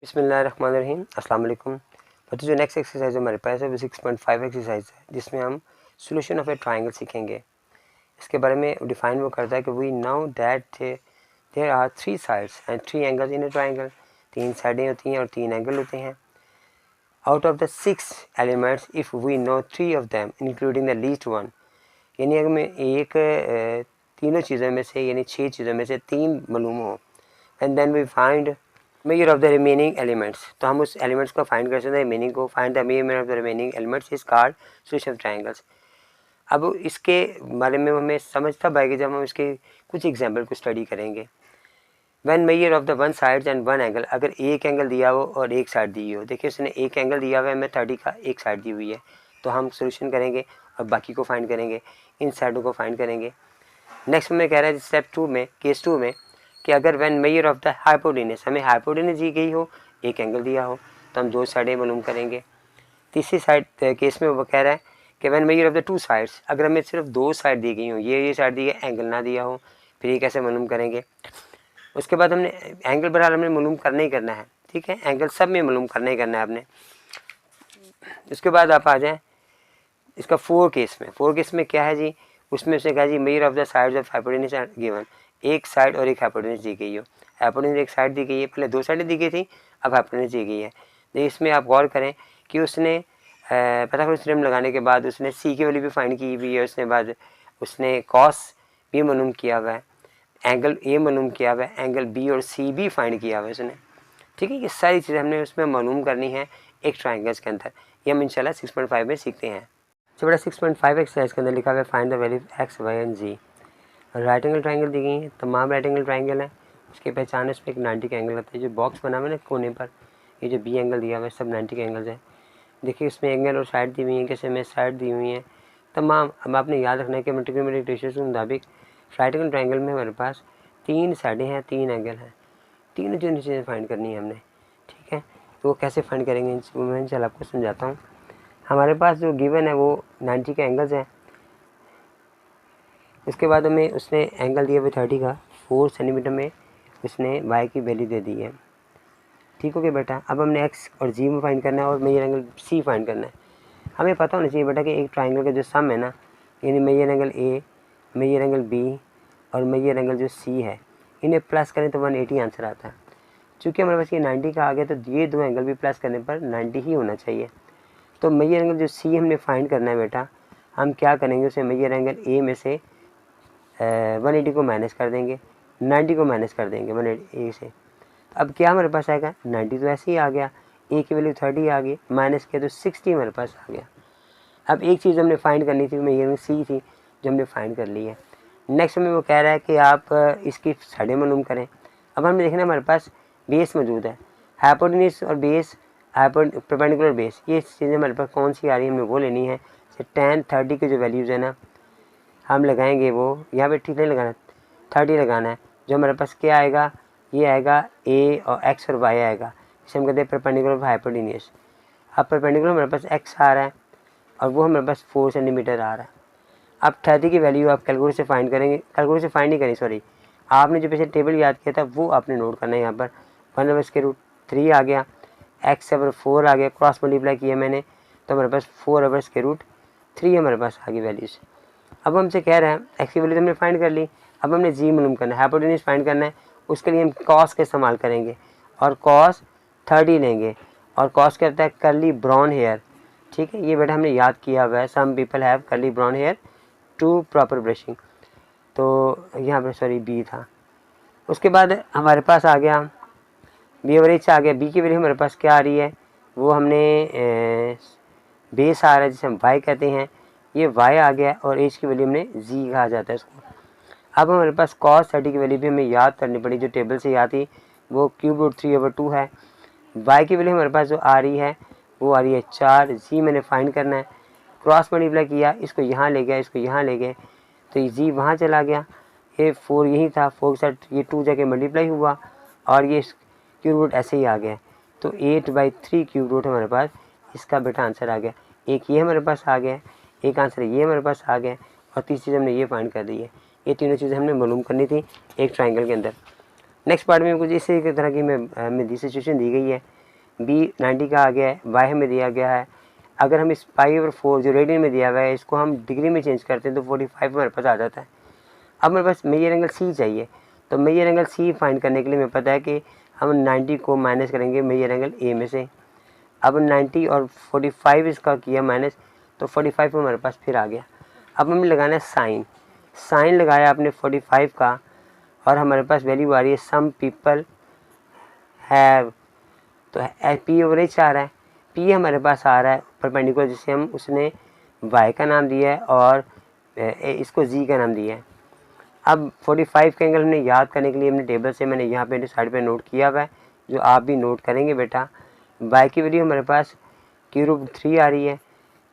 बिस्मिल्लाहिर्रहमानिर्रहीम अस्सलाम वालेकुम। तो जो नेक्स्ट एक्सरसाइज हमारे पास है वो 6.5 एक्सरसाइज है, जिसमें हम सोल्यूशन ऑफ ए ट्रायंगल सीखेंगे। इसके बारे में डिफाइन वो करता है कि we now that there are 3 sides and 3 angles in a triangle. 3 साइडें होती हैं और 3 एंगल होते हैं। Out of the 6 elements if we know 3 of them including the least one, यानी अगर मैं तीनों चीज़ों में से यानी 6 चीज़ों में से 3 मालूम हो, and then we find measure of the remaining elements, तो हम उस एलिमेंट्स को फाइंड कर सकते हैं। मीनिंग को find the major of the remaining elements is called solution of triangles. अब इसके बारे में हमें समझ तब आएगी जब हम इसके कुछ एग्जांपल को स्टडी करेंगे। When major of the one side and one angle, अगर एक एंगल दिया हो और एक साइड दी हो, देखिए उसने एक एंगल दिया हुआ है, हमें 30 का एक साइड दी हुई है, तो हम सोल्यूशन करेंगे और बाकी को फाइंड करेंगे, इन साइडों को फाइंड करेंगे। नेक्स्ट में कह रहा है स्टेप 2 में, केस 2 में, कि अगर when major of the hypotenuse, हमें हाइपोटेनस दी गई हो, एक एंगल दिया हो, तो हम 2 साइडें मालूम करेंगे। तीसरी साइड केस में वो कह रहा है कि when major of the 2 sides, अगर हमें सिर्फ 2 साइड दी गई हो, ये साइड दी है, एंगल ना दिया हो, फिर ये कैसे मालूम करेंगे। उसके बाद हमने एंगल बराबर हमने मालूम करना ही करना है, ठीक है, एंगल सब में मालूम करना ही करना है आपने। उसके बाद आप आ जाएँ इसका 4 केस में क्या है जी, उसमें से कहा जी measure of the sides of hypotenuse are given, एक साइड और एक हाइपोटेनस दी गई हो। हाइपोटेनस एक साइड दी गई है, पहले 2 साइडें दी गई थी, अब हाइपोटेनस दी गई है। तो इसमें आप गौर करें कि उसने पैथागोरस थ्योरम लगाने के बाद उसने सी की वैल्यू भी फाइंड की हुई है, उसने बाद उसने कॉस भी मालूम किया हुआ है, एंगल ए मालूम किया हुआ है, एंगल बी और सी भी फाइंड किया हुआ है उसने, ठीक है। ये सारी चीज़ें हमने उसमें मालूम करनी है एक ट्राइंगल्स के अंदर। ये हम इंशाल्लाह 6.5 में सीखते हैं। तो बेटा 6.5 एक्सरसाइज के अंदर लिखा हुआ है find the value X Y and Z. Right angle triangle दी गई है, तमाम राइट एंगल ट्राइंगल है। उसकी पहचान है, उसमें एक 90 का एंगल होता है। जो बॉक्स बना हुआ है ना कोने पर, ये जो बी एंगल दिया हुआ है, सब 90 के एंगल्स हैं। देखिए इसमें एंगल और साइड दी हुई है, कैसे में साइड दी हुई है तमाम। अब आपने याद रखना है कि ट्रिग्नोमेट्रिक रेशियो के मुताबिक राइट एंगल ट्राइंगल में हमारे पास 3 साइडें हैं, 3 एंगल हैं, तीनों चीज़ें फाइंड करनी है हमने, ठीक है। तो वो कैसे फाइंड करेंगे मैं इंशाल्लाह आपको समझाता हूँ। हमारे पास जो गिवन है वो 90 के एंगल्स हैं। उसके बाद हमें उसने एंगल दिया हुआ 30 का, 4 सेंटीमीटर में उसने वाई की वैल्यू दे दी है, ठीक हो गया बेटा। अब हमने एक्स और जी में फाइंड करना है और मेजर एंगल सी फाइंड करना है। हमें पता होना चाहिए बेटा कि एक ट्राइंगल का जो सम है ना, यानी measure angle A, measure angle B और मेजर एंगल जो सी है, इन्हें प्लस करें तो 180 आंसर आता है। चूँकि हमारे पास ये 90 का आ गया, तो ये 2 एंगल भी प्लस करने पर 90 ही होना चाहिए। तो मेजर एंगल जो सी हमने फाइंड करना है बेटा, हम क्या करेंगे, उसे मेजर एंगल ए में से 180 को माइनस कर देंगे, 90 को माइनस कर देंगे 180 ए से। अब क्या हमारे पास आएगा, 90 तो ऐसे ही आ गया, ए की वैल्यू 30 आ गई, माइनस किया तो 60 हमारे पास आ गया। अब एक चीज़ हमने फाइंड करनी थी, मेजर एंगल सी थी, जो हमने फाइंड कर ली है। नेक्स्ट में वो कह रहा है कि आप इसकी साइडें मालूम करें। अब हमने देखना हमारे पास बेस मौजूद है, हाइपोटेनस और बेस, परपेंडिकुलर बेस, ये चीज़ें हमारे पास कौन सी आ रही है हमें वो लेनी है। tan 30 के जो वैल्यूज़ है ना, हम लगाएंगे वो यहाँ पे, ठीक नहीं लगाना, 30 लगाना है। जो हमारे पास क्या आएगा, ये आएगा ए और एक्स और वाई आएगा, इसे हम कहते हैं परपेंडिकुलर ऑफ हाइपोटेनस। अब परपेंडिकुलर हमारे पास एक्स आ रहा है और वो हमारे पास 4 सेंटीमीटर आ रहा है। अब 30 की वैल्यू आप कैलकुलेटर से फाइंड करेंगे, कैलकुलेटर से फाइंड नहीं करें, सॉरी, आपने जो पीछे टेबल याद किया था वो आपने नोट करना है। यहाँ पर 1/√3 आ गया, x/4 आ गया, क्रॉस मल्टीप्लाई किया मैंने, तो हमारे पास 4/√3 हमारे पास आ गई वैल्यूज़। अब हमसे कह रहे हैं एक्स की वैल्यू तो हमने फाइंड कर ली, अब हमने जी मालूम करना है, हाइपोटेनस फाइंड करना है। उसके लिए हम कॉस का इस्तेमाल करेंगे और कॉस 30 लेंगे, और कॉस क्या होता है, कर्ली ब्राउन हेयर, ठीक है। ये बेटा हमने याद किया हुआ है, some people have curly brown hair to proper brushing, तो यहाँ पर सॉरी बी था। उसके बाद हमारे पास आ गया बी एवरेज आ गया, बी की वैल्यू हमारे पास क्या आ रही है, वो हमने बेस आ रहा है जिसे हम वाई कहते हैं, ये वाई आ गया, और एज की वैल्यू हमने जी कहा जाता है इसको। अब हमारे पास cos 30 की वैल्यू भी हमें याद करनी पड़ी, जो टेबल से याद थी, वो √3/2 है। वाई की वैल्यू हमारे पास जो आ रही है वो आ रही है 4, जी मैंने फाइंड करना है, क्रॉस मल्टीप्लाई किया, इसको यहाँ ले गया, इसको यहाँ ले गए, तो जी वहाँ चला गया, ये 4 यही था, 4 के साथ ये 2 जाके मल्टीप्लाई हुआ, और ये क्यूब रूट ऐसे ही आ गया, तो 8/3 क्यूब रूट हमारे पास इसका बेटा आंसर आ गया। एक ये हमारे पास आ गया, एक आंसर ये हमारे पास आ गया, और तीसरी चीज़ हमने ये फाइंड कर दी है। ये तीनों चीज़ें हमने मालूम करनी थी एक ट्राइंगल के अंदर। नेक्स्ट पार्ट में कुछ इसी तरह की हमें दी सिचुएशन दी गई है। बी 90 का आ गया है, वाई हमें दिया गया है। अगर हम इस π/4 जो रेडियन में दिया हुआ है इसको हम डिग्री में चेंज करते हैं तो 45 हमारे पास आ जाता है। अब मेरे पास मेजर एंगल सी चाहिए, तो मेजर एंगल सी फाइंड करने के लिए हमें पता है कि हम 90 को माइनस करेंगे मेजर एंगल ए में से। अब 90 और 45 इसका किया माइनस, तो 45 हमारे पास फिर आ गया। अब हमें लगाना है साइन। साइन लगाया आपने 45 का और हमारे पास वैल्यू आ रही है सम पीपल हैव, तो पी एवरेज आ रहा है। पी हमारे पास आ रहा है परपेंडिकुलर, जिसे हम उसने वाई का नाम दिया है और इसको जी का नाम दिया है। अब 45 का एंगल हमने याद करने के लिए हमने टेबल से मैंने यहाँ पे साइड पे नोट किया हुआ है, जो आप भी नोट करेंगे बेटा। वाई की वैल्यू हमारे पास √3 आ रही है,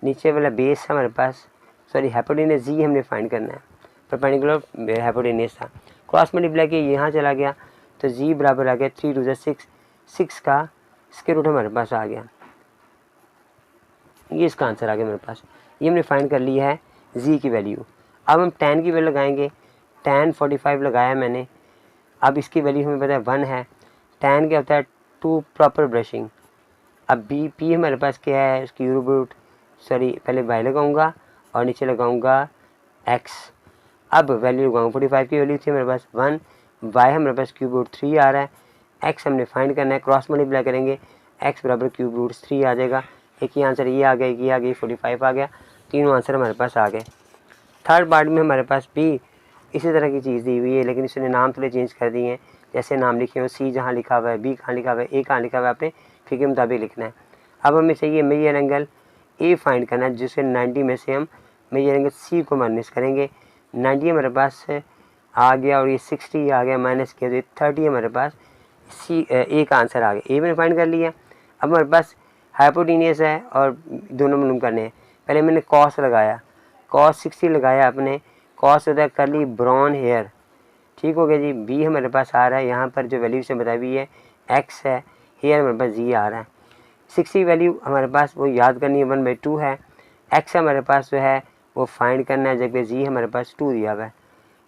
नीचे वाला बेस है हमारे पास, सॉरी हाइपोटेनस जी हमने फाइंड करना है, परपेंडिकुलर हाइपोटेनस था। क्रॉस मल्टीप्लाई किया यहाँ चला गया तो जी बराबर आ गया 3 2 6, 6 का स्क्वायर रूट हमारे पास आ गया। ये इसका आंसर आ गया मेरे पास। ये हमने फाइंड कर लिया है जी की वैल्यू। अब हम tan की वैल्यू लगाएंगे। tan 45 लगाया मैंने। अब इसकी वैल्यू हमें पता है 1 है। tan क्या होता है 2 प्रॉपर ब्रशिंग। अब बी पी हमारे पास क्या है, इसकी पहले y लगाऊंगा और नीचे लगाऊंगा x। अब वैल्यू लगाऊंगा 45 की वैल्यू थी हमारे पास 1, y हमारे पास √3 आ रहा है, x हमने फाइंड करना है, क्रॉस मल्टीप्लाई करेंगे x बराबर √3 आ जाएगा। एक ही आंसर ये आ गया, ये आ गई, 45 आ गया, तीनों आंसर हमारे पास आ गए। थर्ड पार्ट में हमारे पास भी इसी तरह की चीज़ दी हुई है, लेकिन इसने नाम थोड़े चेंज कर दिए हैं। जैसे नाम लिखे हो, सी जहाँ लिखा हुआ है, बी कहाँ लिखा हुआ है, ए कहाँ लिखा हुआ है, आपने फिर के मुताबिक लिखना है। अब हमें चाहिए मेजर एंगल ए फाइंड करना है, जिससे 90 में से हम मेजर एंगल सी को माइनस करेंगे। 90 हमारे पास आ गया और ये 60 आ गया, माइनस किया तो ये 30 हमारे पास सी ए का आंसर आ गया। ए मैंने फाइंड कर लिया। अब हमारे पास हाइपोटेनियस है और दोनों मालूम करने हैं। पहले मैंने कॉस लगाया, कॉस 60 लगाया आपने। कॉस होता है कर्ली ब्राउन हेयर, ठीक हो गया जी। बी हमारे पास आ रहा है, यहाँ पर जो वैल्यू से बताई हुई है एक्स है, हेयर हमारे पास जी आ रहा है। 60 वैल्यू हमारे पास वो याद करनी है 1/2 है। एक्स हमारे पास जो है वो फाइंड करना है, जबकि जी हमारे पास 2 दिया हुआ है।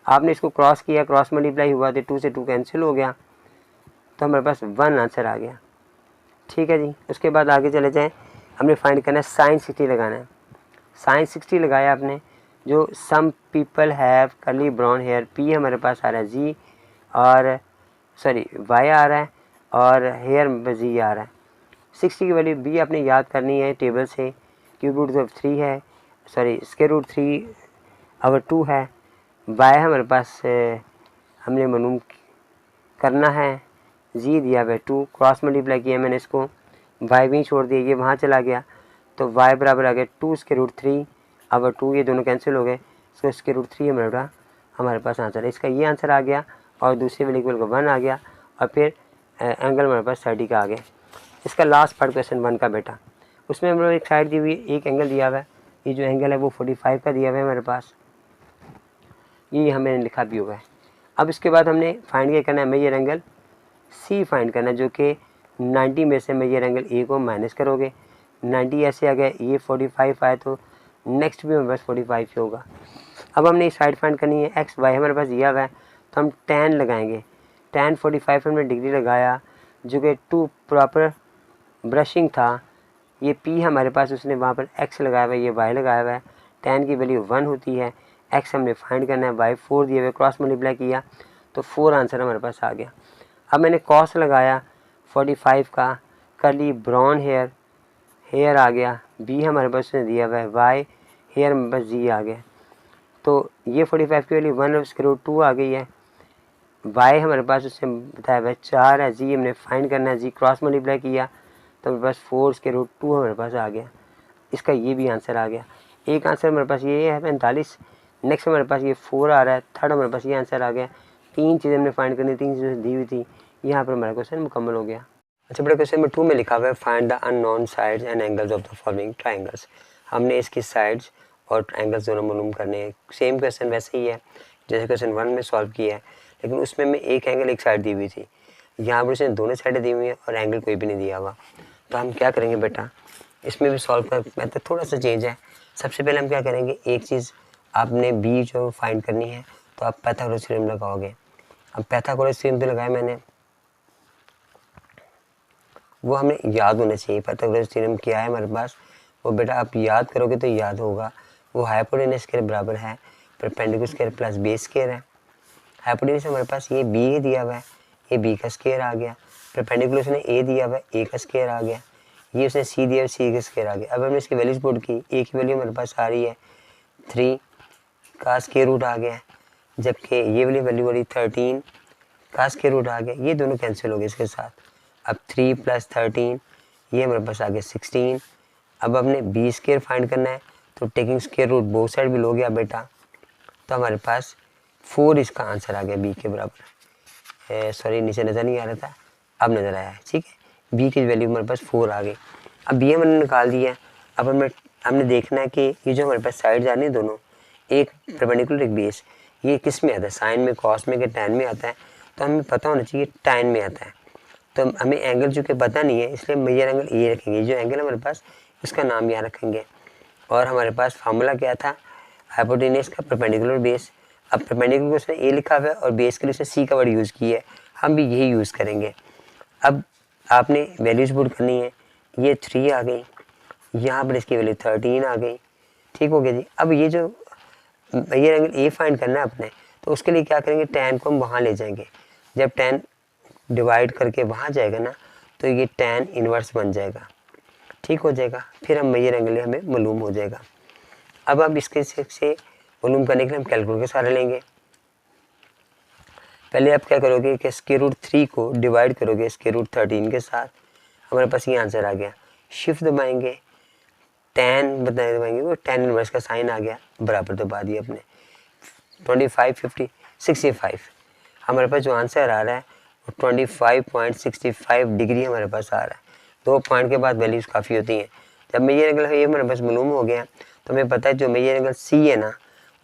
आपने इसको क्रॉस किया, क्रॉस मल्टीप्लाई हुआ तो 2 से 2 कैंसिल हो गया, तो हमारे पास 1 आंसर आ गया। ठीक है जी। उसके बाद आगे चले जाएं, हमने फाइंड करना है साइन 60 लगाना है। साइन 60 लगाया आपने, जो some people have curly brown hair, P हमारे पास आ रहा है जी और वाई आ रहा है और हेयर जी आ रहा है। 60 की वैल्यू बी आपने याद करनी है टेबल से, √3 है, √3/2 है। वाई हमारे पास हमने मालूम करना है, जी दिया हुआ है 2, क्रॉस मल्टीप्लाई किया मैंने इसको, वाई भी छोड़ दिया, ये वहाँ चला गया तो वाई बराबर आ गया 2√3/2, ये दोनों कैंसिल हो गए, इसको √3 हमारे पास आंसर है। इसका ये आंसर आ गया और दूसरे वाले इक्वल का 1 आ गया और फिर एंगल हमारे पास 30 का आ गया। इसका लास्ट पार्ट क्वेश्चन 1 का बेटा, उसमें हम लोग एक साइड दी हुई है, एक एंगल दिया हुआ है। ये जो एंगल है वो 45 का दिया हुआ है हमारे पास, ये हमें लिखा भी हुआ है। अब इसके बाद हमने फाइंड क्या करना है, मेजर एंगल सी फाइंड करना है, जो कि 90 में से मेजर एंगल ए को माइनस करोगे। 90 ऐसे आ गया, ये 45 आए तो नेक्स्ट भी हमारे पास 45 ही होगा। अब हमने इस साइड फाइंड करनी है, एक्स वाई हमारे पास दिया हुआ है तो हम tan लगाएंगे। tan 45 हमने डिग्री लगाया, जो कि 2 प्रॉपर ब्रशिंग था। ये p हमारे पास उसने वहाँ पर x लगाया हुआ है, ये y लगाया हुआ है। tan की वैल्यू 1 होती है, x हमने फाइंड करना है, y 4 दिए हुए, क्रॉस मल्टीप्लाई किया तो 4 आंसर हमारे पास आ गया। अब मैंने कॉस लगाया 45 का, कर्ली ब्राउन हेयर आ गया, b हमारे पास उसने दिया हुआ है, y हेयर में बस जी आ गया, तो ये 45 की वैल्यू 1/√2 आ गई है। y हमारे पास उससे बताया हुआ है 4 है, जी हमने फाइंड करना है, जी क्रॉस मल्टीप्लाई किया तो हमारे पास 4/√2 हमारे पास आ गया। इसका ये भी आंसर आ गया। एक आंसर हमारे पास ये है 45, नेक्स्ट हमारे पास ये 4 आ रहा है, थर्ड हमारे पास ये आंसर आ गया। 3 चीज़ें हमने फाइंड करनी, 3 चीज़ें दी हुई थी, यहाँ पर हमारा क्वेश्चन मुकम्मल हो गया। अच्छा बेटा, क्वेश्चन नंबर 2 में लिखा हुआ है find the unknown sides and angles of the following triangles. हमने इसकी साइड्स और एंगल्स दोनों मालूम करने हैं। सेम क्वेश्चन वैसे ही है जैसे क्वेश्चन 1 में सॉल्व किया है, लेकिन उसमें मैं एक एंगल एक साइड दी हुई थी, यहाँ पर उसने दोनों साइडें दी हुई हैं और एंगल कोई भी नहीं दिया हुआ। तो हम क्या करेंगे बेटा, इसमें भी सॉल्व का मेथड थोड़ा सा चेंज है। सबसे पहले हम क्या करेंगे, एक चीज़ आपने बी जो फाइंड करनी है तो आप पाइथागोरस थ्योरम लगाओगे। अब पाइथागोरस थ्योरम तो लगाया मैंने, वो हमें याद होना चाहिए। पाइथागोरस थ्योरम क्या है हमारे पास, वो बेटा आप याद करोगे तो याद होगा। वो हाइपोटेनस स्क्वायर बराबर है perpendicular square plus base square है। हाइपोटेनस हमारे पास ये बी दिया हुआ है, ये बी का स्क्वायर आ गया। परपेंडिकुलर उसने ए दिया हुआ है, ए का स्क्वायर आ गया। ये उसने सी दिया है, सी का स्क्वायर आ गया। अब हमने इसकी वैल्यूज पुट की, ए की वैल्यू हमारे पास आ रही है 3 का स्क्वायर रूट आ गया, जबकि ये वाली वैल्यू वाली 13 का स्क्वायर रूट आ गया। ये दोनों कैंसिल हो गए इसके साथ। अब 3 + 13 ये हमारे पास आ गया 16। अब हमने बी स्क्वायर फाइंड करना है, तो taking square root both side भी लो गया बेटा, तो हमारे पास 4 इसका आंसर आ गया बी के बराबर। सॉरी नीचे नज़र नहीं आ रहा था, अब नज़र आया है, ठीक है। बी की वैल्यू हमारे पास 4 आ गई। अब बी हमने निकाल दिया। अब हमने देखना है कि ये जो हमारे पास साइड आ रही है दोनों, एक परपेंडिकुलर एक बेस, ये किस में आता है, साइन में, कॉस में, कि टैन में आता है। तो हमें पता होना चाहिए टैन में आता है। तो हमें एंगल चूँकि पता नहीं है, इसलिए मेजर एंगल ये रखेंगे। जो एंगल हमारे पास इसका नाम यहाँ रखेंगे। और हमारे पास फार्मूला क्या था, हाइपोटेनस का परपेंडिकुलर बेस। अब परपेंडिकुलर उसने ए लिखा हुआ है और बेस के लिए उसने सी का वर्ड यूज़ किया है, हम भी यही यूज़ करेंगे। अब आपने वैल्यूज पुट करनी है, ये 3 आ गई, यहाँ पर इसकी वैल्यू 13 आ गई, ठीक हो गया जी। अब ये जो ये एंगल ए फाइंड करना है अपने, तो उसके लिए क्या करेंगे, टैन को हम वहाँ ले जाएंगे। जब टैन डिवाइड करके वहाँ जाएगा ना, तो ये टैन इन्वर्स बन जाएगा, ठीक हो जाएगा। फिर हम मेजर एंगल हमें मालूम हो जाएगा। अब हम इसके से मालूम करने के लिए हम कैलकुलेटर का सहारा लेंगे। पहले आप क्या करोगे कि स्क्वायर रूट 3 को डिवाइड करोगे स्क्वायर रूट 13 के साथ, हमारे पास ये आंसर आ गया। शिफ्ट दबाएंगे, टैन दबाएंगे, वो टैन इनवर्स का साइन आ गया, बराबर दबा दिया अपने 25 50 65। हमारे पास जो आंसर आ रहा है वो 25.65 डिग्री हमारे पास आ रहा है। 2 पॉइंट के बाद वैल्यूज काफ़ी होती हैं। जब मेजर एंगल है ये हमारे पास मालूम हो गया, तो हमें पता है जो मेजर एंगल सी है ना,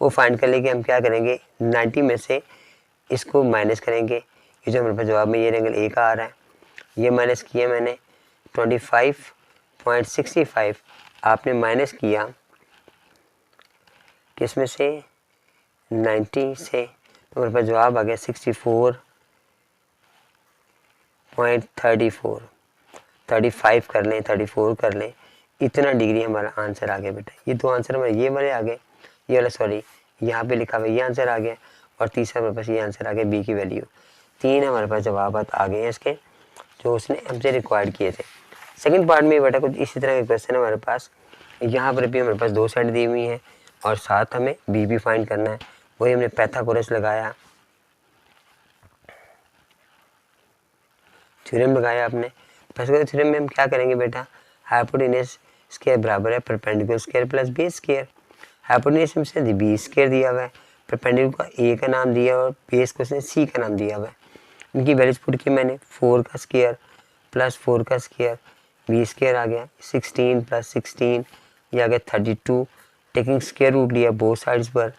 वो फाइंड कर लेके हम क्या करेंगे, 90 में से इसको माइनस करेंगे। ये जो हमारे पास जवाब में ये एंगल ए का आ रहा है, ये माइनस किया मैंने 25.65, आपने माइनस किया किस में से, 90 से, तो हमारे पास जवाब आ गया 64.34। 35 कर लें, 34 कर लें, इतना डिग्री हमारा आंसर आ गया बेटा। ये दो आंसर हमारे ये वाले आ गए, ये वाला सॉरी यहाँ पे लिखा हुआ ये आंसर आ गया, और तीसरा हमारे पास ये आंसर आ गया बी की वैल्यू। 3 हमारे पास जवाब आ गए हैं इसके, जो उसने हमसे रिक्वायर्ड किए थे। सेकंड पार्ट में बेटा कुछ इसी तरह के क्वेश्चन है हमारे पास। यहाँ पर भी हमारे पास 2 साइड दी हुई हैं और साथ हमें बी भी फाइंड करना है। वही हमने पाइथागोरस लगाया, थ्योरम लगाया आपने। पाइथागोरस थ्योरम में हम क्या करेंगे बेटा, हाइपोटेनस स्क्वायर बराबर है perpendicular square plus base square. Hypotenuse में से बी स्क्वायर दिया हुआ है, परपेंडिकुलर का ए का नाम दिया और बेस को उसने सी का नाम दिया हुआ है। इनकी वैल्यूज पुट की मैंने, 4 का स्क्वायर प्लस 4 का स्क्वायर, बी स्क्वायर आ गया 16 + 16, ये आ गया 32। टेकिंग स्क्वायर रूट लिया बोथ साइड्स पर,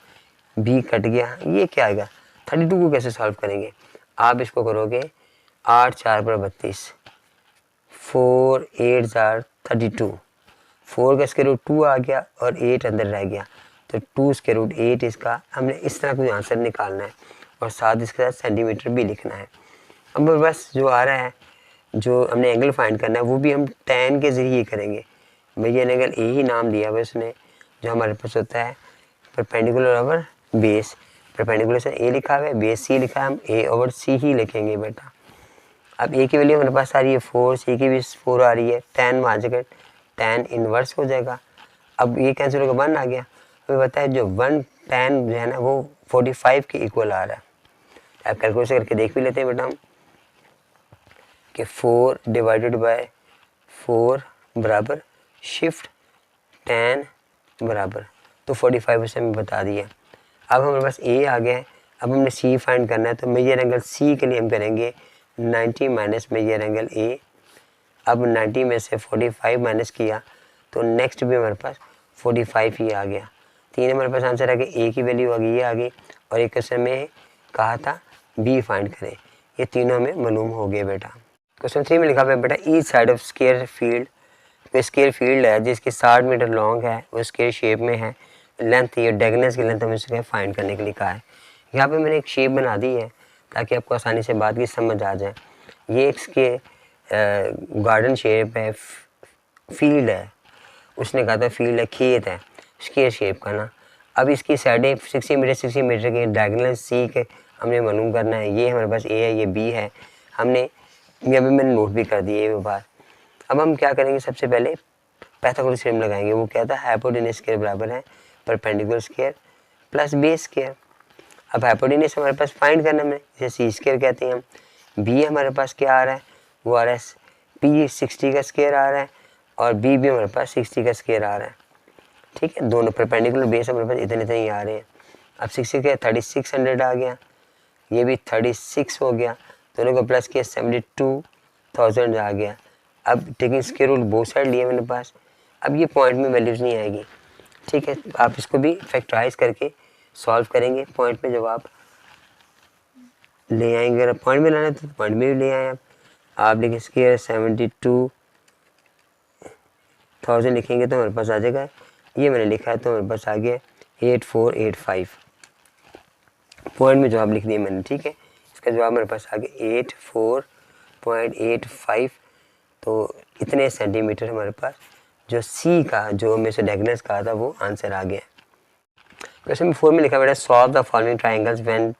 बी कट गया, ये क्या आएगा, 32 को कैसे सॉल्व करेंगे, आप इसको करोगे 8 4 पर 32, 4 8 32, 4 का स्क्वायर रूट 2 आ गया और 8 अंदर रह गया, तो 2 स्क्वायर रूट 8 इसका हमने इस तरह कुछ आंसर निकालना है और साथ इसके साथ सेंटीमीटर भी लिखना है। अब बस जो आ रहा है, जो हमने एंगल फाइंड करना है वो भी हम टैन के ज़रिए करेंगे। भैया एंगल ए ही नाम दिया हुआ उसने, जो हमारे पास होता है परपेंडिकुलर ओवर बेस। परपेंडिकुलर से ए लिखा हुआ है, बेस सी लिखा है, हम ए ओवर सी ही लिखेंगे बेटा। अब ए की वैल्यू हमारे पास आ रही है 4, सी की भी 4 आ रही है, टैन वहाँ जगह टैन इन्वर्स हो जाएगा। अब ये कैंसिल होकर 1 आ गया, हमें पता है जो 1 टैन जो है ना वो 45 के इक्वल आ रहा है। अब कैलकुलेशन करके देख भी लेते हैं बेटा हम कि 4 डिवाइडेड बाय 4 बराबर शिफ्ट टैन बराबर, तो 45 से हमें बता दिया। अब हमारे पास ए आ गया है, अब हमने सी फाइंड करना है, तो मेजर एंगल सी के लिए हम करेंगे 90 माइनस मेजर एंगल ए। अब 90 में से 45 माइनस किया तो नेक्स्ट भी हमारे पास 45 ही आ गया। 3 हमारे पास आंसर आ गया, ए की वैल्यू आ गई, ये आ गई, और एक क्वेश्चन में कहा था बी फाइंड करें। ये तीनों हमें मालूम हो गए बेटा। क्वेश्चन 3 में लिखा हुआ है बेटा, each side of square field, तो स्क्वायर फील्ड है जिसकी 60 मीटर लॉन्ग है, वो स्क्वायर शेप में है, लेंथ ये डायगोनल्स की लेंथ हमें इसके फाइंड करने के लिए कहा है। यहाँ पे मैंने एक शेप बना दी है, ताकि आपको आसानी से बात की समझ आ जाए। ये इसके गार्डन शेप है, फील्ड है, उसने कहा था फील्ड है, खेत है, स्क्वायर शेप का ना। अब इसकी साइडें 60 मीटर की डायगोनल सी के हमने मालूम करना है। ये हमारे पास ए है, ये बी है, हमने ये भी मैंने नोट भी कर दिया ये बात। अब हम क्या करेंगे, सबसे पहले पाइथागोरस थ्योरम लगाएंगे। वो क्या था, हाइपोटेन्यूज स्क्वायर बराबर है perpendicular square plus base square. अब हाइपोटेन्यूज हमारे पास फाइंड करना है, जैसे सी स्क्वायर कहते हैं हम। बी हमारे पास क्या आ रहा है, वो आ रहा है पी 60 का स्क्वायर आ रहा है, और बी भी हमारे पास 60 का स्क्वायर आ रहा है। ठीक है, दोनों परपेंडिकुलर बेस हमारे पास इतने ही आ रहे हैं। अब 60 का 3600 आ गया, ये भी 36 हो गया, दोनों को प्लस किया 72,000 आ गया। अब taking square root both side लिए मेरे पास। अब ये पॉइंट में वैल्यूज़ नहीं आएगी। ठीक है, तो आप इसको भी फैक्टराइज करके सॉल्व करेंगे। पॉइंट में जब आप ले आएंगे, अगर पॉइंट में लाना है तो पॉइंट में भी ले आए आप लिखें स्क्वायर 72,000 लिखेंगे तो हमारे पास आ जाएगा। ये मैंने लिखा है तो हमारे पास आ गया 8485। पॉइंट में जवाब लिख दिया मैंने। ठीक है, इसका जवाब मेरे पास आ गया 84.85। तो इतने सेंटीमीटर हमारे पास जो सी का, जो हमें से डायगोनल्स कहा था, वो आंसर आ गया। क्वेश्चन 4 में लिखा बेटा solve the following triangles when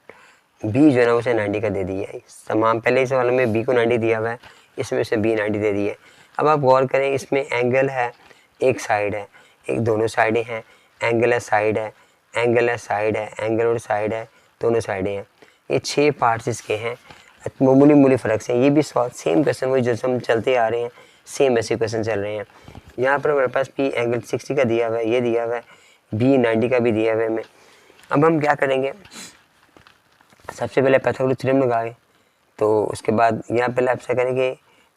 B जो है ना उसे 90 का दे दिया है। तमाम पहले इस सवाल में बी को 90 दिया हुआ है, इसमें से बी 90 दे दिया है। अब आप गौर करें, इसमें एंगल है, एक साइड है, एक दोनों साइडें हैं, एंगल है, साइड है, एंगल है, साइड है, एंगल और साइड है, दोनों साइडें हैं। ये 6 पार्ट्स इसके हैं, मामूली फ़र्क से। ये भी सेम क्वेश्चन वही जो हम चलते आ रहे हैं, सेम ऐसे क्वेश्चन चल रहे हैं। यहाँ पर हमारे पास पी एंगल 60 का दिया हुआ है, ये दिया हुआ है, बी 90 का भी दिया हुआ है हमें। अब हम क्या करेंगे, सबसे पहले पाइथागोरस थ्योरम लगाएं। तो उसके बाद यहाँ पहले आपसे करेंगे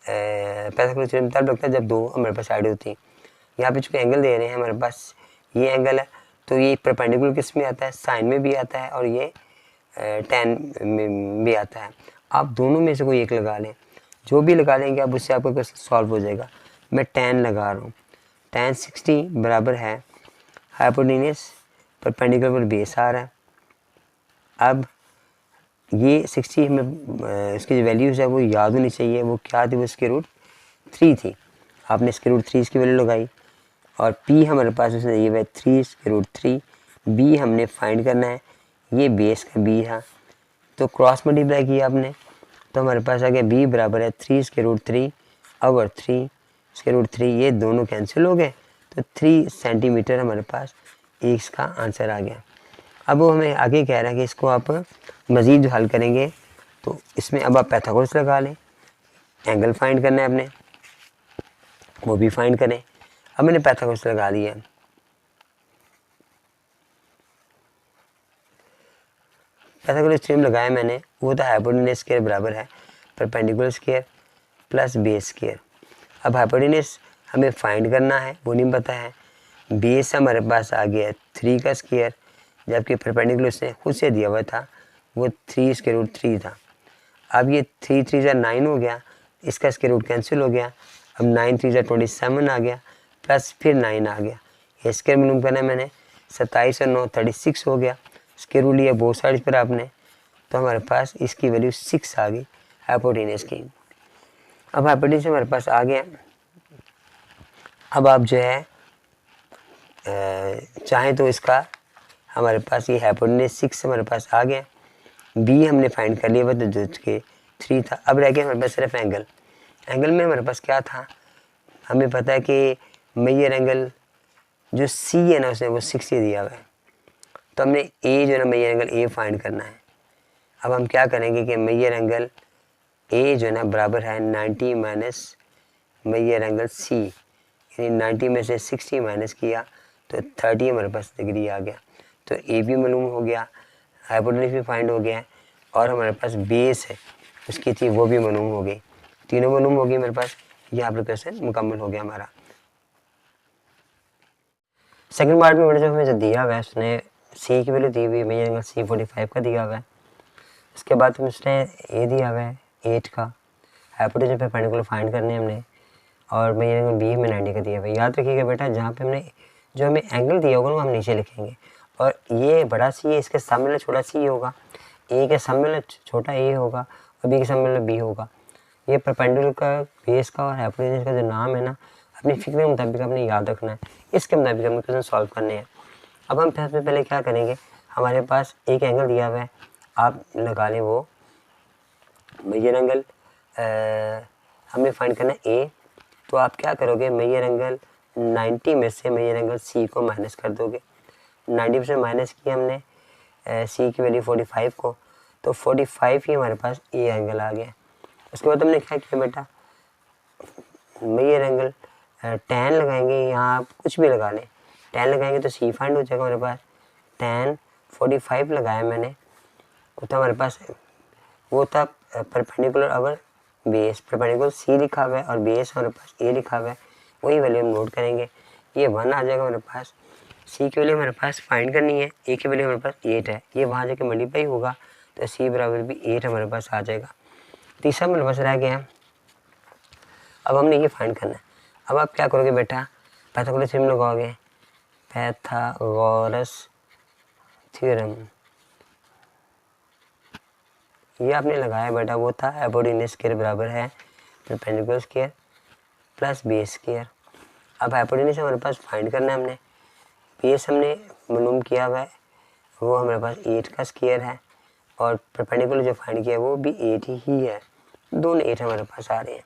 पाइथागोरस थ्योरम तब लगता है जब दो हमारे पास साइड होती है। यहाँ पे चूँकि एंगल दे रहे हैं हमारे पास, ये एंगल है, तो ये परपेंडिकुलर किस में आता है, साइन में भी आता है, और ये टेन में भी आता है। आप दोनों में से कोई एक लगा लें, जो भी लगा लेंगे आप, उससे आपका क्वेश्चन सॉल्व हो जाएगा। मैं टेन लगा रहा हूँ, टेन 60 बराबर है हाइपोटेन्यूज परपेंडिकुलर पर बेस आ रहा है। अब ये 60 हमें इसकी जो वैल्यूज़ है वो याद होनी चाहिए। वो क्या थी, वो इसके रूट 3 थी। आपने इसके रूट 3 इसकी वैल्यू लगाई, और पी हमारे पास उसने ये है 3 इसके रूट 3। बी हमने फाइंड करना है, ये बेस का बी है, तो क्रॉस मल्टीप्लाई किया आपने, तो हमारे पास आ गया बी बराबर है 3 इसके रूट 3 और 3 इसके रूट 3, ये दोनों कैंसिल हो गए, तो 3 सेंटीमीटर हमारे पास इसका आंसर आ गया। अब वो हमें आगे कह रहा है कि इसको आप मज़ीद जो हल करेंगे तो इसमें अब आप पाइथागोरस लगा लें, एंगल फाइंड करना है आपने, वो भी फाइंड करें। अब मैंने पाइथागोरस लगा दिया, पाइथागोरस थ्योरम लगाया मैंने, वो तो हाइपोटेन्यूज स्क्वायर बराबर है perpendicular square plus base square. अब हाइपोटेन्यूज हमें फाइंड करना है, वो नहीं पता है। बेस हमारे पास आ गया 3 का स्क्वायर, जबकि परपेंडिकुलर से खुद से दिया हुआ था वो 3 इसके रूट 3 था। अब ये 3 3 जा 9 हो गया, इसका स्क्वायर रूट कैंसिल हो गया। अब 9 3 जा 27 आ गया, प्लस फिर 9 आ गया, ये स्क्वायर मालूम करना है मैंने। 27 और 9 36 हो गया, स्क्वायर रूट लिया बोथ साइड पर आपने, तो हमारे पास इसकी वैल्यू 6 आ गई हाइपोटेन्यूज की। अब हाइपोटेन्यूज हमारे पास आ गया। अब आप जो है चाहें तो इसका हमारे पास ये हाइपोटेन्यूज 6 हमारे पास आ गया। बी हमने फाइंड कर लिया, तो जो के 3 था। अब रह गया हमारे पास सिर्फ एंगल। एंगल में हमारे पास क्या था, हमें पता है कि मेजर एंगल जो सी है ना उसने वो 60 दिया हुआ है, तो हमने ए जो है ना मेजर एंगल ए फाइंड करना है। अब हम क्या करेंगे कि मेजर एंगल ए जो है ना बराबर है 90 माइनस मेजर एंगल सी, यानी 90 में से 60 माइनस किया तो 30 हमारे पास डिग्री आ गया। तो ए भी मालूम हो गया, हाइपोटेन्यूज भी फाइंड हो गया है, और हमारे पास बेस है उसकी थी वो भी मालूम हो गई, तीनों मालूम हो गई मेरे पास। यहाँ पर क्वेश्चन मुकम्मल हो गया हमारा। सेकंड पार्ट में मेरे जो हमें जो दिया हुआ है उसने सी की वैल्यू दी हुई है, मेजर एंगल सी 45 का दिया हुआ है। उसके बाद उसने ए दिया हुआ है 8 का, हाइपोटेन्यूज पे परपेंडिकुलर फाइंड करने हमने, और मेजर एंगल बी में 90 का दिया हुआ है। याद रखिएगा बेटा, जहाँ पे हमने जो हमें एंगल दिया होगा ना हम नीचे लिखेंगे, और ये बड़ा सी है, इसके सामने छोटा सी होगा, ए के सम में छोटा ए होगा और बी के सम में बी होगा। ये परपेंडिकुलर का, बेस का और हाइपोटेन्यूज का जो नाम है ना, अपनी फिक्र के मुताबिक आपने याद रखना है। इसके मुताबिक हमें क्वेश्चन सॉल्व करने हैं। अब हम सबसे पहले क्या करेंगे, हमारे पास एक एंगल दिया हुआ है, आप लगा लें वो मेजर एंगल हमें फाइंड करना है ए। तो आप क्या करोगे, मेजर एंगल 90 में से मेजर एंगल सी को माइनस कर दोगे। 90 में से माइनस किया हमने सी की वैल्यू 45 को, तो 45 ही हमारे पास ए एंगल आ गया। उसके बाद हमने क्या किया बेटा, मेजर एंगल tan लगाएंगे, यहाँ आप कुछ भी लगा लें, tan लगाएंगे तो सी फाइंड हो जाएगा हमारे पास। tan 45 लगाया मैंने, तो हमारे पास वो था परपेंडिकुलर अवर बेस, परपेंडिकुलर सी लिखा हुआ है और बेस हमारे पास ए लिखा हुआ है, वही वैल्यू हम नोट करेंगे। ये 1 आ जाएगा हमारे पास। सी की वैल्यू हमारे पास फाइंड करनी है, ए की वैल्यू हमारे पास 8 है, ये वहाँ जाके मल्टीप्लाई होगा तो सी बराबर भी 8 हमारे पास आ जाएगा। तीसरा मेरे पास रह गया, अब हमने ये फाइंड करना है। अब आप क्या करोगे बेटा, पाइथागोरस थ्योरम लगाओगे, पाइथागोरस थ्योरम ये आपने लगाया बेटा, वो था हाइपोटेन्यूज स्क्वायर बराबर है perpendicular square plus base square. अब हाइपोटेन्यूज हमारे पास फाइंड करना है हमने, बेस हमने मालूम किया हुआ है, वो हमारे पास 8 का स्क्वायर है और परपेंडिकुलर जो फाइंड किया है वो भी 8 ही है, दोनों 8 हमारे पास आ रहे हैं।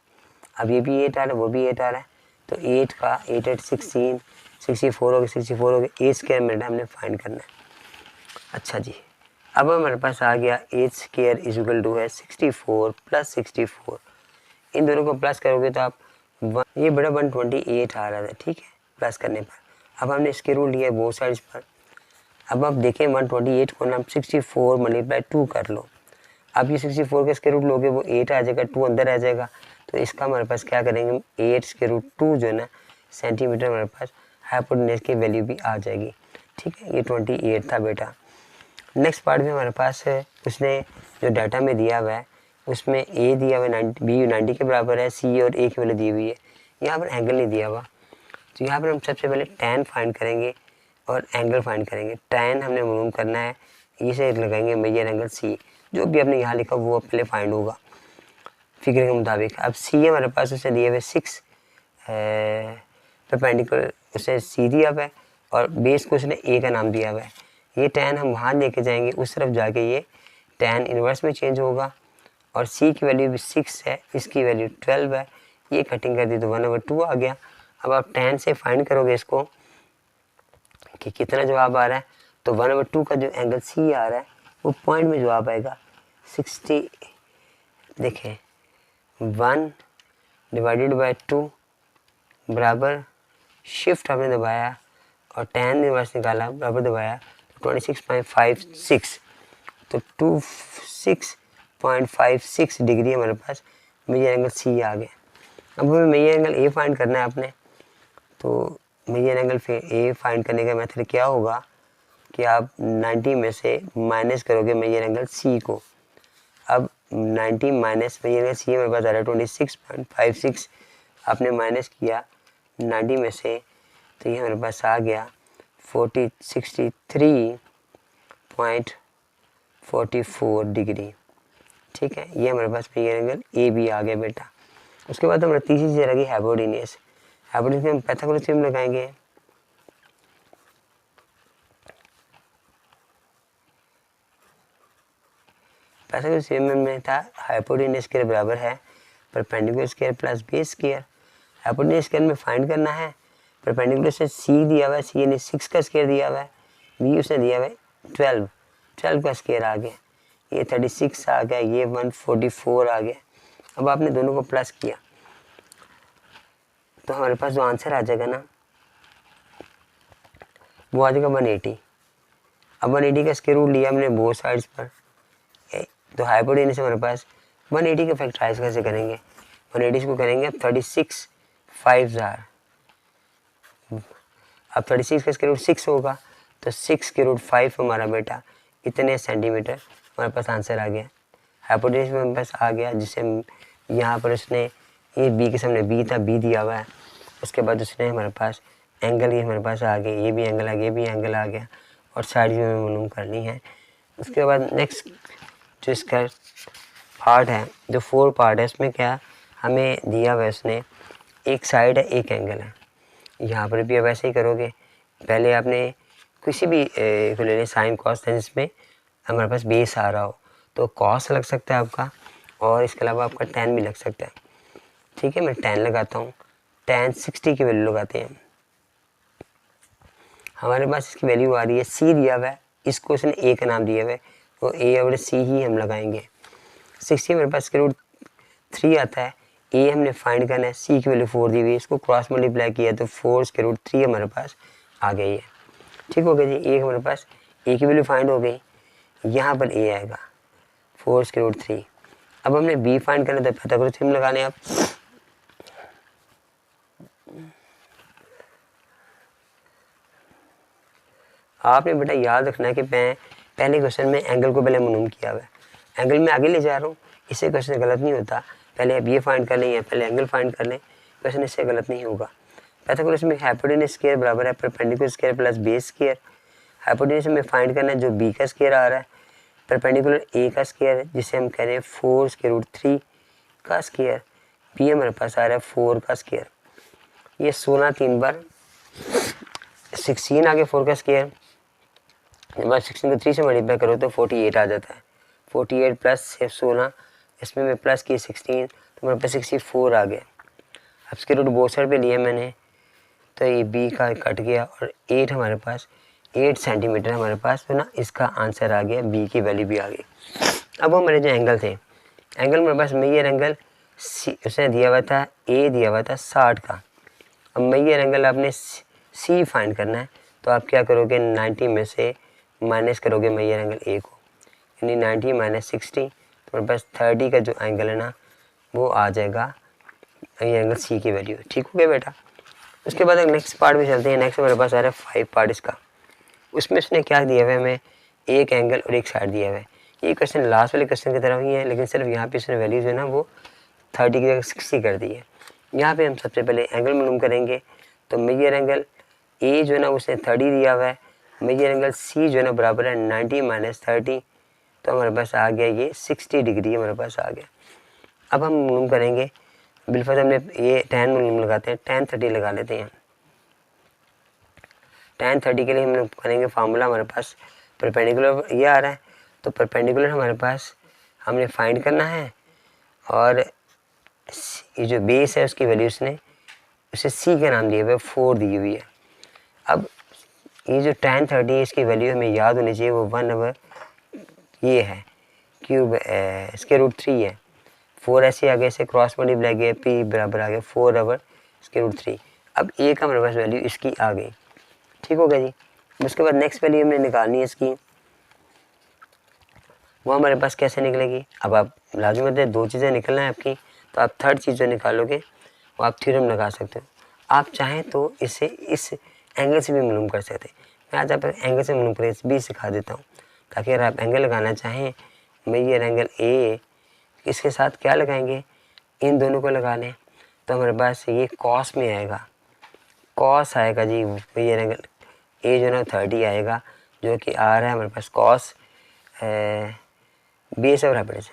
अब ये भी 8 आ रहा है, वो भी 8 आ रहा है, तो 8 का 8 8 16 64 हो गया, 64 हो गया, 8 स्क्वायर मिनट हमने फाइंड करना है। अच्छा जी, अब हमारे पास आ गया 8 स्क्वायर इज इक्वल टू है 64 प्लस 64। इन दोनों को प्लस करोगे तो आप ये बड़ा 128 आ रहा था, ठीक है, प्लस करने पर। अब हमने इसके रूल लिया है बोथ साइड्स पर। अब आप देखें 128 को ना 64 मल्टीप्लाई 2 कर लो। अब ये 64 के स्क्वायर रूट लोगे वो 8 आ जाएगा, 2 अंदर आ जाएगा, तो इसका हमारे पास क्या करेंगे 8 स्क्वायर रूट 2 जो है ना सेंटीमीटर हमारे पास हाइपोटेन्यूज की वैल्यू भी आ जाएगी, ठीक है। ये 28 था बेटा। नेक्स्ट पार्ट में हमारे पास है, उसने जो डाटा में दिया हुआ है उसमें ए दिया हुआ है 90, बी 90 के बराबर है, सी और ए की वैल्यू दी हुई है, यहाँ पर एंगल नहीं दिया हुआ। तो यहाँ पर हम सबसे पहले tan फाइंड करेंगे और एंगल फाइंड करेंगे। tan हमने मालूम करना है, इसे लगाएंगे मेजर एंगल सी, जो भी आपने यहाँ लिखा वो पहले फाइंड होगा फिगर के मुताबिक। अब सी हमारे पास उसे दिए हुए 6 परपेंडिकुलर, उसे सी दिया हुआ है और बेस को उसने ए का नाम दिया हुआ है। ये tan हम वहाँ लेके जाएंगे, उस तरफ जाके ये tan इन्वर्स में चेंज होगा और सी की वैल्यू भी 6 है, इसकी वैल्यू 12 है, ये कटिंग कर दी तो 1/2 आ गया। अब आप tan से फाइंड करोगे इसको कि कितना जवाब आ रहा है, तो 1/2 का जो एंगल सी आ रहा है वो पॉइंट में जवाब आएगा 60। देखें 1 डिवाइडेड बाय 2 बराबर शिफ्ट आपने दबाया और tan इनवर्स निकाला बराबर दबाया, 26.56, तो 26.56 डिग्री हमारे पास मेजर एंगल सी आ गया। अब हमें मेजर एंगल ए फाइंड करना है आपने, तो मेजर एंगल ए फाइंड करने का मेथड क्या होगा कि आप 90 में से माइनस करोगे मेजर एंगल सी को। अब 90 माइनस मेजर एंगल सी मेरे पास आ रहा है 26.56, आपने माइनस किया 90 में से, तो ये हमारे पास आ गया 63.44 डिग्री, ठीक है। ये हमारे पास मेजर एंगल ए भी आ गया बेटा। उसके बाद हमारा तीसरी चीज़ रही हाइपोटेन्यूज। हाइपोटेन्यूज में हम पाइथागोरस थ्योरम लगाएंगे। पाइथागोरस थ्योरम में था हाइपोटेन्यूज स्क्वायर बराबर है perpendicular square plus base square. Hypotenuse square में फाइंड करना है, परपेंडिकुलर से सी दिया हुआ है, सी यानी 6 का स्क्वायर दिया हुआ है, बी उसने दिया हुआ है 12 का स्क्वायर आ गया, ये 36 आ गया, ये 144 आ गया। अब आपने दोनों को प्लस किया तो हमारे पास जो आंसर आ जाएगा ना वो आ जाएगा 180। अब 180 का स्क्वायर रूट लिया हमने बोथ साइड्स पर, तो हाइपोटेन्यूज हमारे पास 180 का फैक्टराइज कैसे करेंगे, 180 को करेंगे 36 5 अब 36 का स्क्वायर रूट 6 होगा, तो 6 के रूट 5 हमारा बेटा इतने सेंटीमीटर हमारे पास आंसर आ गया। हाइपोटेन्यूज में हमारे पास आ गया, जिसे यहाँ पर उसने ये बी के सामने बी था, बी दिया हुआ है, उसके बाद उसने हमारे पास एंगल ये हमारे पास आ गया, ये भी एंगल आ गया, ये भी एंगल आ गया और साइड भी हमें मालूम करनी है। उसके बाद नेक्स्ट जो इसका पार्ट है, जो 4 पार्ट है, इसमें क्या हमें दिया हुआ है, उसने एक साइड है, एक एंगल है। यहाँ पर भी आप ऐसे ही करोगे, पहले आपने किसी भी को ले लें, साइन कॉस टेन, जिसमें हमारे पास बेस आ रहा हो, तो कॉस लग सकता है आपका, और इसके अलावा आपका टेन भी लग सकता है। ठीक है, मैं 10 लगाता हूँ, tan 60 की वैल्यू लगाते हैं। हमारे पास इसकी वैल्यू आ रही है, सी दिया हुआ है, इसको इसने ए का नाम दिया हुआ है, तो ए और सी ही हम लगाएंगे। 60 हमारे पास √3 आता है, ए हमने फाइंड करना है, सी की वैल्यू 4 दी हुई है, इसको क्रॉस मल्टीप्लाई किया तो 4√3 हमारे पास आ गई है। ठीक हो गया जी, ए हमारे पास ए की वैल्यू फाइंड हो गई, यहाँ पर ए आएगा 4√3। अब हमने बी फाइंड करना, तो पाइथागोरस थ्योरम लगाने आप। आपने बेटा याद रखना है कि मैं पहले क्वेश्चन में एंगल को पहले मालूम किया हुआ है, एंगल में आगे ले जा रहा हूँ, इससे क्वेश्चन गलत नहीं होता। पहले आप ये फाइंड कर लें या पहले एंगल फाइंड कर लें, क्वेश्चन इससे गलत नहीं होगा। पाइथागोरस में हाइपोटेन्यूज स्क्वायर बराबर है perpendicular square plus base square. Hypotenuse में फाइंड करना है जो बी का स्क्वायर आ रहा है, परपेंडिकुलर ए का स्क्वायर है, जिसे हम कह रहे हैं 4√3 का स्क्वायर, बी हमारे पास आ रहा है 4 का स्क्वायर। ये 16 3 बार 16 आगे 4 का स्क्वायर, जब आप 16 को 3 से मल्टीप्लाई करो तो 48 आ जाता है। 48 प्लस 16, इसमें मैं प्लस की 16, तो मेरे पास 64 आ गया। अब इसके रूट बोथ साइड पे लिया मैंने, तो ये बी का कट गया, और 8 हमारे पास 8 सेंटीमीटर हमारे पास, तो ना इसका आंसर आ गया, बी की वैल्यू भी आ गई। अब हमारे जो एंगल थे, एंगल मेरे पास मेजर एंगल सी उसने दिया हुआ था, ए दिया हुआ था 60 का। अब मेजर एंगल आपने सी फाइंड करना है, तो आप क्या करोगे, 90 में से माइनस करोगे मेजर एंगल ए को, यानी 90 माइनस 60, तो मेरे पास 30 का जो एंगल है ना वो आ जाएगा मेजर एंगल सी की वैल्यू। ठीक हो गया बेटा। उसके बाद नेक्स्ट पार्ट में चलते हैं। नेक्स्ट मेरे पास आ रहा है 5 पार्ट इसका। उसमें उसने क्या दिया हुआ है, हमें एक एंगल और एक साइड दिया हुआ है। ये क्वेश्चन लास्ट वाले क्वेश्चन की तरह ही है, लेकिन सिर्फ यहाँ पे इसने वैल्यूज है ना वो 30 की जगह 60 कर दी है। यहाँ पे हम सबसे पहले एंगल मालूम करेंगे, तो मेजर एंगल ए जो है ना उसने 30 दिया हुआ है, मेजर एंगल सी जो है ना बराबर है 90 माइनस 30, तो हमारे पास आ गया ये 60 डिग्री हमारे पास आ गया। अब हम मालूम करेंगे, बिल्कुल हमने ये tan मालूम लगाते हैं, tan 30 लगा लेते हैं। tan 30 के लिए हम लोग करेंगे फार्मूला, हमारे पास परपेंडिकुलर ये आ रहा है, तो परपेंडिकुलर हमारे पास हमने फाइंड करना है, और ये जो बेस है उसकी वैल्यू उसने उसे सी का नाम दिया हुआ है, 4 दी हुई है। अब ये जो tan 30 है इसकी वैल्यू हमें याद होनी चाहिए, वो 1/, ये है क्यूब इसके √3 है, 4 ऐसे आ गए, इसे क्रॉस मल्टीप्लाई किया, पी बराबर आ गया 4/, इसके √3। अब ए का हमारे पास वैल्यू इसकी आ गई। ठीक हो गया जी। उसके बाद नेक्स्ट वैल्यू हमने निकालनी है इसकी, वो हमारे पास कैसे निकलेगी। अब आप लाजमी है 2 चीज़ें निकलना है आपकी, तो आप थर्ड चीज़ जो निकालोगे वो आप थ्योरम लगा सकते हो। आप चाहें तो इसे इस एंगल से भी मालूम कर सकते हैं। मैं आज आप एंगल से मालूम कर भी सिखा देता हूँ, ताकि अगर आप एंगल लगाना चाहें, मेजर एंगल ए इसके साथ क्या लगाएंगे, इन दोनों को लगा लें, तो हमारे पास ये कॉस में आएगा, कॉस आएगा जी। मेजर एंगल ए जो है ना 30 आएगा, जो कि आ रहा है हमारे पास कॉस बेस और हाइपोटेन्यूज।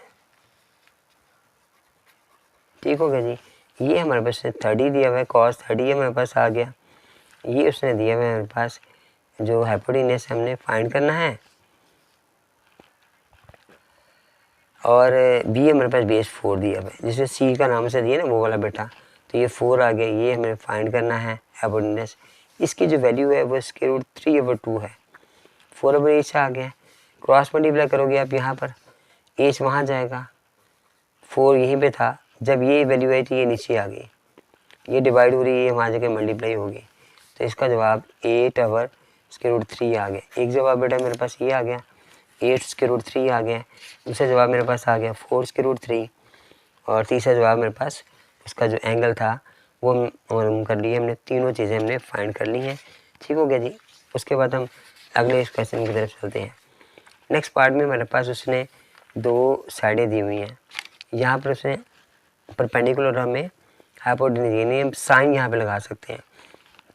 ठीक हो गया जी। ये हमारे पास 30 दिया हुआ है, कॉस 30 हमारे पास आ गया। ये उसने दिया हुआ है हमारे पास, जो हाइपोटेन्यूज हमने फाइंड करना है, और बी हमारे पास बेस 4 दिया हुआ है, जिसमें सी का नाम से दिया ना वो वाला बेटा, तो ये 4 आ गया। ये हमें फाइंड करना है हाइपोटेन्यूज, इसकी जो वैल्यू है वो इसके √3/2 है, 4/8 आ गया। क्रॉस मल्टीप्लाई करोगे आप यहाँ पर, एच वहाँ जाएगा, 4 यहीं पे था, जब ये वैल्यू आई थी ये नीचे आ गई, ये डिवाइड हो रही है, वहाँ जाके मल्टीप्लाई होगी, तो इसका जवाब 8/, इसके √3 आ गया। एक जवाब बेटा मेरे पास ये आ गया, 8 इसके √3 आ गया। दूसरा जवाब मेरे पास आ गया 4 इसके √3, और तीसरा जवाब मेरे पास उसका जो एंगल था वो हम कर लिए हमने। तीनों चीज़ें हमने फाइंड कर ली हैं। ठीक हो गया जी। उसके बाद हम अगले इस क्वेश्चन की तरफ चलते हैं। नेक्स्ट पार्ट में मेरे पास उसने 2 साइडें दी हुई हैं, यहाँ पर उसने परपेंडिकुलर हमें हाइपोटेन्यूज, यानी हम साइन यहाँ पे लगा सकते हैं,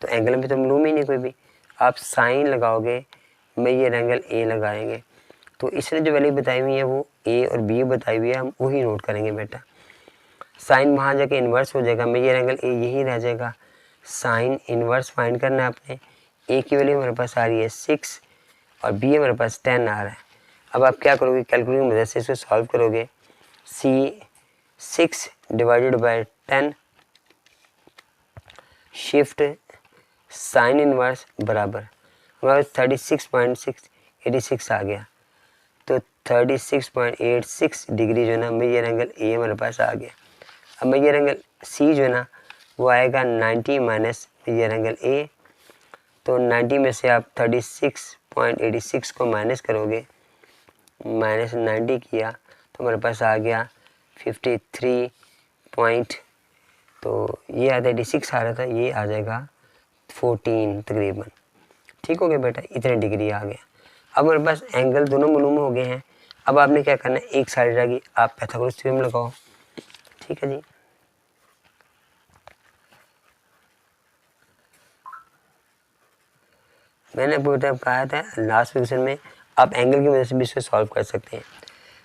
तो एंगल में तो मालूम ही नहीं कोई भी, आप साइन लगाओगे, मेजर एंगल ए लगाएंगे, तो इसने जो वैल्यू बताई हुई है वो ए और बी बताई हुई है, हम वही नोट करेंगे बेटा। साइन वहाँ जाके इन्वर्स हो जाएगा, मेजर एंगल ए यही रह जाएगा। साइन इन्वर्स फाइंड करना है आपने। ए की वैल्यू हमारे पास आ रही है 6 और बी हमारे पास 10 आ रहा है। अब आप क्या करोगे, कैलकुलेटर की मदद से इसको सॉल्व करोगे। सी 6 divided by 10 shift sign inverse बराबर हमारे 36.686 आ गया। तो 36.86 डिग्री जो है ना मेजर एंगल ए हमारे पास आ गया। अब मेजर एंगल सी जो है ना वो आएगा 90 माइनस मेजर एंगल ए। तो 90 में से आप 36.86 को माइनस करोगे, माइनस 90 किया तो हमारे पास आ गया 53 पॉइंट, तो ये आता 86 आ रहा था, ये आ जाएगा 14 तकरीबन। ठीक हो गया बेटा, इतने डिग्री आ गया। अब हमारे पास एंगल दोनों मालूम हो गए हैं। अब आपने क्या करना है, एक साइड रहेगी, आप पाइथागोरस थ्योरम लगाओ। ठीक है जी। मैंने आपको कहा था लास्ट क्वेश्चन में आप एंगल की मदद से भी इसको सॉल्व कर सकते हैं।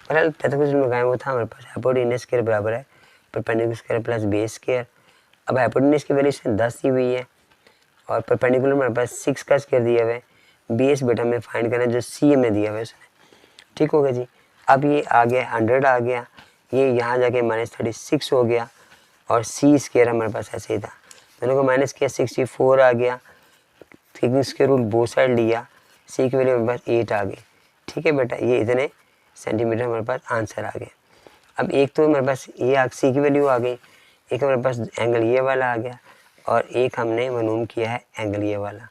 फिलहाल पाइथागोरस लगाया वो था हमारे पास हाइपोटेनस स्क्वायर बराबर है perpendicular square plus base square. अब हाइपोटेनस की वैल्यू इसमें 10 दी हुई है और परपेंडिकुलर हमारे पास 6 का स्क्वायर दिया हुआ है। बेस बेटा में फाइंड करना है जो सी में दिया हुआ है उसने। ठीक हो गया जी। अब ये आ गया 100 आ गया, ये यहाँ जाके -36 हो गया और सी स्क्वायर हमारे पास ऐसे ही था, दोनों को माइनस किया 64 आ गया। Thickness square root both side लिया, सी की वैल्यू हमारे पास 8 आ गई। ठीक है बेटा, ये इतने सेंटीमीटर हमारे पास आंसर आ गया। अब एक तो हमारे पास ये सी की वैल्यू आ गई, एक हमारे पास एंगल ये वाला आ गया और एक हमने मालूम किया है एंगल ये वाला।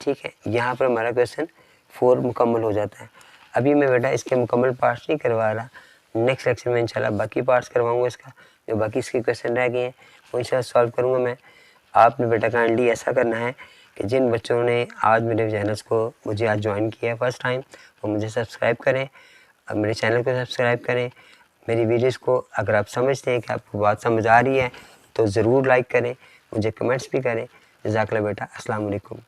ठीक है, यहाँ पर हमारा क्वेश्चन 4 मुकम्मल हो जाता है। अभी मैं बेटा इसके मुकम्मल पार्ट्स नहीं करवा रहा, नेक्स्ट लेक्चर में इंशाल्लाह बाकी पार्ट्स करवाऊँगा इसका, जो बाकी इसके क्वेश्चन रह गए हैं वो इंशाल्लाह सॉल्व करूँगा मैं। आपने बेटा काइंडली ऐसा करना है कि जिन बच्चों ने आज मेरे चैनल्स को मुझे आज ज्वाइन किया है फर्स्ट टाइम, वो मुझे सब्सक्राइब करें और मेरे चैनल को सब्सक्राइब करें। मेरी वीडियोस को अगर आप समझते हैं कि आपको बात समझ आ रही है तो ज़रूर लाइक करें, मुझे कमेंट्स भी करें। जज़ाकल्लाह बेटा, अस्सलाम वालेकुम।